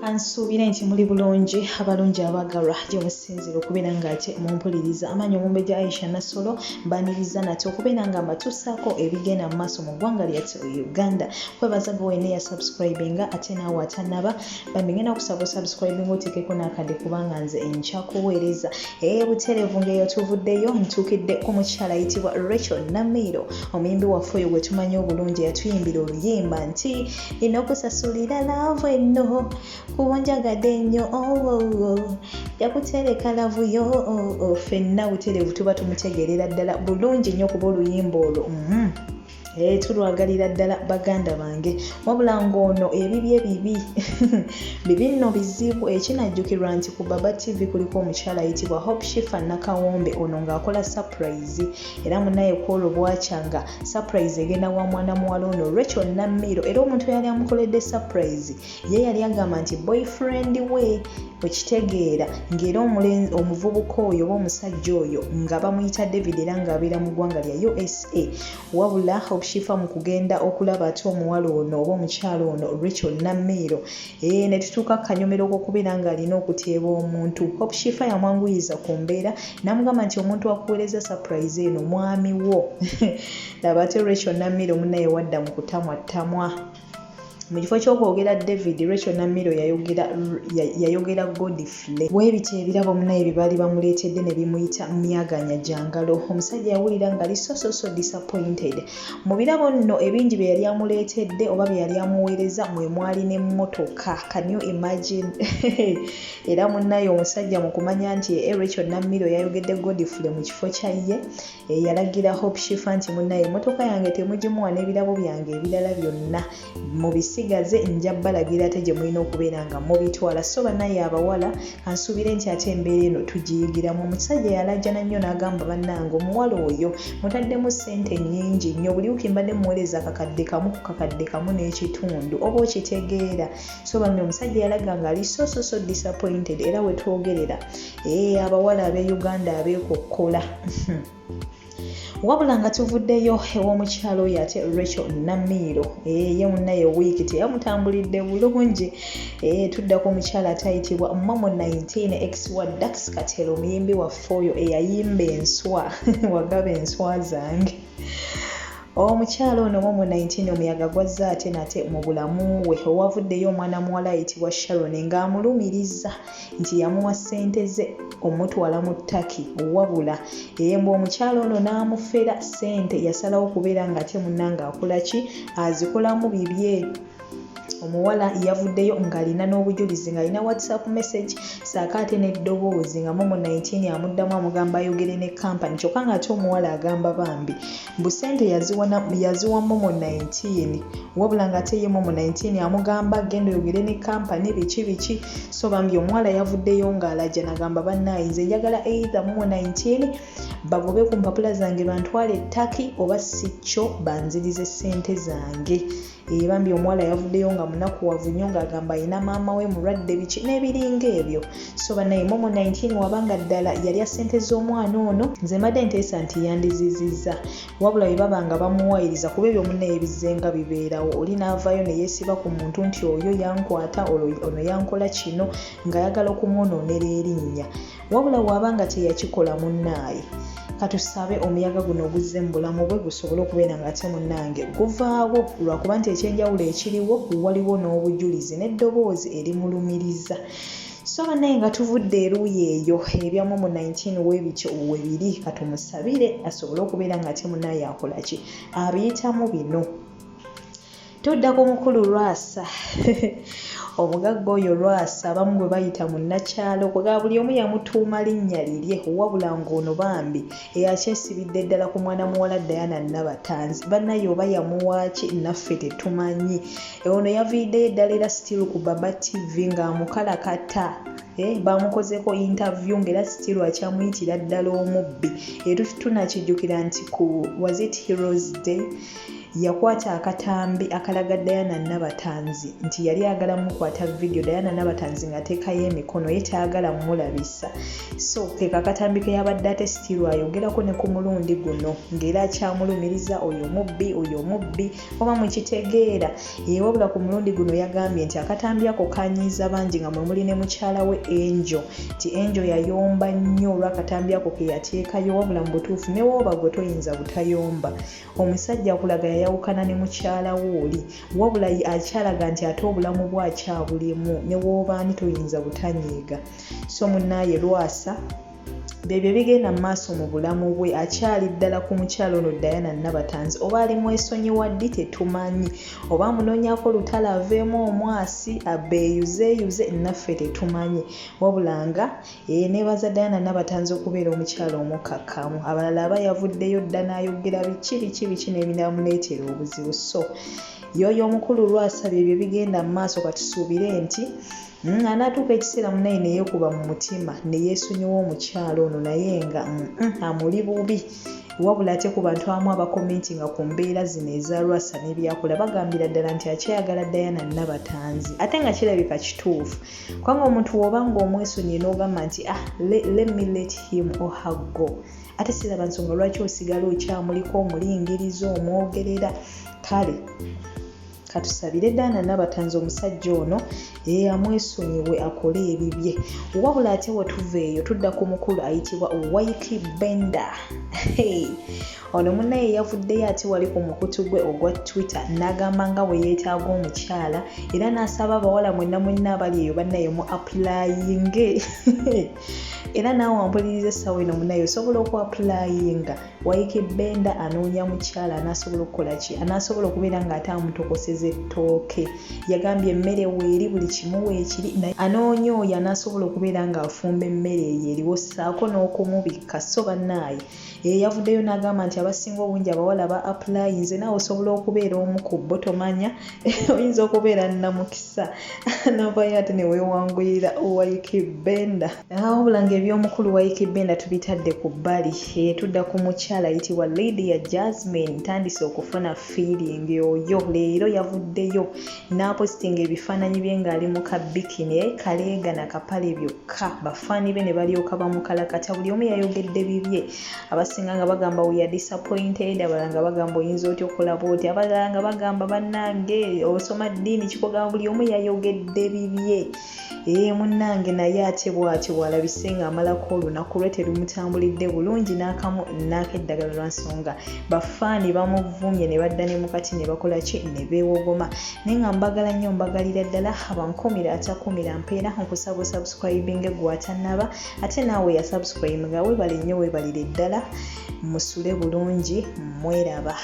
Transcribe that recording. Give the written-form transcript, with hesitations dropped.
Ansuubira nti muli bulungi abalungi abagalwa gye musinzira okubeera ng'ate mumpuliriza. Amanyi Omumbejja Aisha Nassolo mbaniriza nate okubeera nga mbatuusaako ebigenda mu maaso mu ggwanga lyattu Uganda. Kwebaza gwe wenna eyasubscribinga ate naawe atanaba bambi ngenda kusaba osubscribinga oteekeko n'akadde kubanga nze nkyakuweereza. Butereevu ng'eyo tuvuddeyo ntuukidde ku mukyala ayitibwa Rachel Namiro, omuyimbi waffe oyo gwe tumanyi obulungi eyatuyimbira oluyimba nti inokusasulira laavu enno kuba njagadde nnyo yakutereka laavu yo ffenna butereevu tuba tumutegeerera ddala bulungi nnyo kuba oluyimba olwo tulwagalira ddala baganda bange. Wabula ng'ono ebibi bibi nno bizibu. Ekinajjukirwa nti ku Baba TV kuliko omukyala ayitibwa Hope Shifa Nakawombe, ono ng'akola surprise era munaye kwolwo bwakyanga surprise egenda wa mwana muwala ono Rachel Namiro, era omuntu yali amukoledde surprise ye yali agamba nti boyfriend we okitegeera ng'era omuvubuka oyo oba omusajja oyo nga bamuyita David era ng'abeera mu ggwanga lya USA. Wabula Hope Shifa mu kugenda okulaba ate omuwala ono oba omukyala ono Rachel Namiro ne tutuuka akanyomero k'okubeera ng'alina okuteeba omuntu. Hope Shifa yamwanguyiza ku mbeera n'amugamba nti omuntu akuweereza surprise eno mwami wo. Laba ate Rachel Namiro munnaye wadda mu kutamwattamwa. Mu kifo ky'okwogera David, Rachel Namiro yayogera Godfrey. Weebita ebirabo munnaye bye baali bamuleetedde ne bimuyita myaganya jangalo. Omusajja yawulira ng'ali so disappointed. Mu birabo nno ebingi bye yali amuleetedde oba bye yali amuweereza mwe mwali n'emmotoka. Can you imagine? Era munnaye omusajja mu kumanya nti Rachel Namiro yayogedde Godfrey mu kifo kya ye, yalagira Hope Shifa nti munnaye emmotoka yange temugimuwa n'ebirabo byange ebirala byonna mubisigaze, nja balagira ate gye mulina okubeera nga mubitwala. So bannaye abawala ansuubire nti ate embeera eno tugiyigiramu. Omusajja yalajjana nnyo n'agamba bannange omuwala oyo mutaddemu ssente nnyingi nnyo, buli wiiki mbadde muweereza akakadde kamu ku kakadde kamu n'ekitundu oba okitegeera. So bamwe omusajja yalaga ng'ali so disappointed era we twogerera abawala ab'e Uganda abeekokkola. Wabula nga tuvuddeyo ew'omukyalo oyo ate Rachel Namiro ye munnaye wiiki teyamutambulidde bulungi. Tuddako omukyala atayitibwa Momo 19 ex wa Dax Katelo, omuyimbi waffe oyo eyayimba enswa wagaba enswa zange. Omukyala ono Momo 19 omuyaga gwazza ate nate mu bulamu we. Owavuddeyo omwana muwala ayitibwa Sharon ng'amulumiriza nti yamuwa ssente ze omutwala mu ttaki. Wabula mbu omukyala ono n'amufera ssente, yasalawo kubeera ng'ate munnanga akola ki, azikolamu bibye. Omuwala yavuddeyo ng'alina n'obujulizi, ng'alina WhatsApp message saaka ate n'eddoboozi nga Momo 19 amuddamu amugamba ayogere ne kampani. Kyokka ng'ate omuwala agamba bambi mbu ssente yaziwa Momo 19, wabula ng'ate ye Momo 19 amugamba genda oyogere ne kampani biki. So bambi omuwala yavuddeyo ng'alajja n'agamba bannaayi nze njagala either Momo 19 bagobe ku mpapula zange bantwale ettaki oba si kyo banzirize ssente zange. Bambi omuwala yavuddeyo nga munakuwavu nnyo ng'agamba ayina maama we mulwadde biki n'ebiringa ebyo. So bannaye Momo 19 wabanga ddala yalya ssente z'omwana ono nze mbadde nteesa nti yandizizizza, wabula bwe baba nga bamuwayiriza kuba ebyo munnaye bizzenga bibeerawo. Oli n'avaayo ne yeesiba ku muntu nti oyo yankwata ono yankola kino ng'ayagala okumwonoonera erinnya. Wabula bw'abanga teyakikola munnaaye katusabe omuyaga guno oguzze mu bulamu bwe gusobole okubeera ng'ate munnange guvaawo, lwakuba nti ekyenjawulo ekiriwo waliwo n'obujulizi n'eddoboozi erimulumiriza. So bannaye nga tuvudde eruuyi eyo ebya Momo 19 weebityo we biri, katumusabire asobole okubeera ng'ate munnaaye akola ki, abiyitamu bino. Tuddako mukulu Lwasa omugagga oyo Lwasa abamu bwe bayita munnakyalo kuga buli omu yamutuuma linnya lirye, wabula ng'ono bambi eyakyesibidde ddala ku mwana muwala Diana Nabatanzi. Bannaye oba yamuwaaki naffe tetumanyi. Ono yaviiddeyo eddala era still ku Baba TV ng'amukalakata. Bamukozeko interview ng'era still akyamuyitira ddala omubbi. Tunakijjukira nti ku was it Heroes Day yakwata akatambi akalaga Diana Nabatanzi nti yali agala mukwata video Diana Nabatanzi ng'ateekayo emikono ye taagala mulabisa. So ke akatambi ke yabadde ate still ayogerako ne ku mulundi guno ng'era akyamulumiriza oyo mubbi oba mukitegeera. Wabula ku mulundi guno yagambye nti akatambi ako kanyiiza bangi nga mwe muli ne mukyala we Angel. Ti Angel yayomba nnyo olw'akatambi ako ke yateekayo, wabula mu butuufu ne wooba gwe toyinza butayomba. Omusajja akulaga yayawukana ne mukyala we oli, wabula akyalaga nti ate obulamu bwakyabulimu ne wooba ani toyinza butanyiiga. So munnaaye Lwasa bebyo bigenda mu maaso mu bulamu bwe, akyali ddala ku mukyalo ono Diana Nabatanzi. Oba ali mwesonyiwa ddi tetumanyi, oba munoonyako lutalo aveemu omwasi abeeyuzeeyuze naffe tetumanyi, wabula nga neebaza Diana Nabatanzi okubeera omukyalo omukakkamu. Abalala aba yavuddeyo dda n'ayogera biki n'ebinaamuleetera obuzibu. So yoyo omukulu Lwasa bebyo bigenda mu maaso, katusuubire nti anaatuuka ekiseera munaye ne yeekuba mu mutima ne yeesonyiwa omukyalo ono, naye nga amuli bubi. Wabula ate ku bantu abamu abakomentinga ku mbeera zino eza Lwasa n'ebyakola bagambira ddala nti akyayagala Diana Nabatanzi, ate nga kirabika kituufu. Kubanga omuntu woba ng'omwesonyiye n'ogamba nti let me let him or her go, ate siraba nsonga lwaki osigala okyamuliko omulingiriza omwogerera. Kale katusabire Diana Nabatanzi omusajja ono amwesonyiwe akole ebibye. Wabula ate wetuva eyo tudda ku mukulu ayitibwa Wyclef Benda. Ono munnaye yavuddeyo ate wali ku mukutu gwe ogwa Twitter n'agamba nga bwe yeetaaga omukyala era n'asaba abawala mwenna abali eyo bannaye mu applyinge. Era naawe wampuliriza essaawa eno munnaye osobola okuapplyinga. Wyclef Benda anoonya mukyala anaasobola okukola ki? Anaasobola okubeera ng'ate amutokoseza ettooke. Yagambye emmere weeri buli kimu weekiri, anoonya oyo anaasobola okubeera ng'afumba emmere eyo eriwo ssaako n'okumubikka. So bannaaye yavuddeyo n'agamba nti abasinga obungi abawala ba applyinze, naawe osobola okubeera omu ku bo, tomanya oyinza okubeera nnamukisa navayo ate ne weewanguyira Wyclef Benda. Wabula ng'ebyomukulu Wyclef Benda tubitadde ku bbali, tudda ku mukyala ayitibwa Lydia Jasmine. Ntandise okufuna feeling oyo. Leero yavuddeyo n'apositinga ebifaananyi bye ng'ali mu kabikini kaleega na kapale byokka. Bafaani be ne balyoka bamukalakata, buli omu yayogedde bibye. Abasinga nga bagamba we are disappointed, abalala nga bagamba oyinza otya okulaba oti, abalala nga bagamba bannange osoma ddiini kikogamba, buli omu yayogedde bibye. Munnange naye ate bw'atyo bw'alabise ng'amalako olunaku lwe terumutambulidde bulungi n'akamu n'akeddagala, lwa nsonga bafaani bamuvumye ne badda ne mukati ne bakola ki, ne beewogoma. Naye nga mbagala nnyo, mbagalira ddala abankumira atakumira mpeera nkusaba subscribing gw'atannaba, ate naawe yasubscribe nga weebale nnyo, weebalire ddala, musule bulungi, mweraba.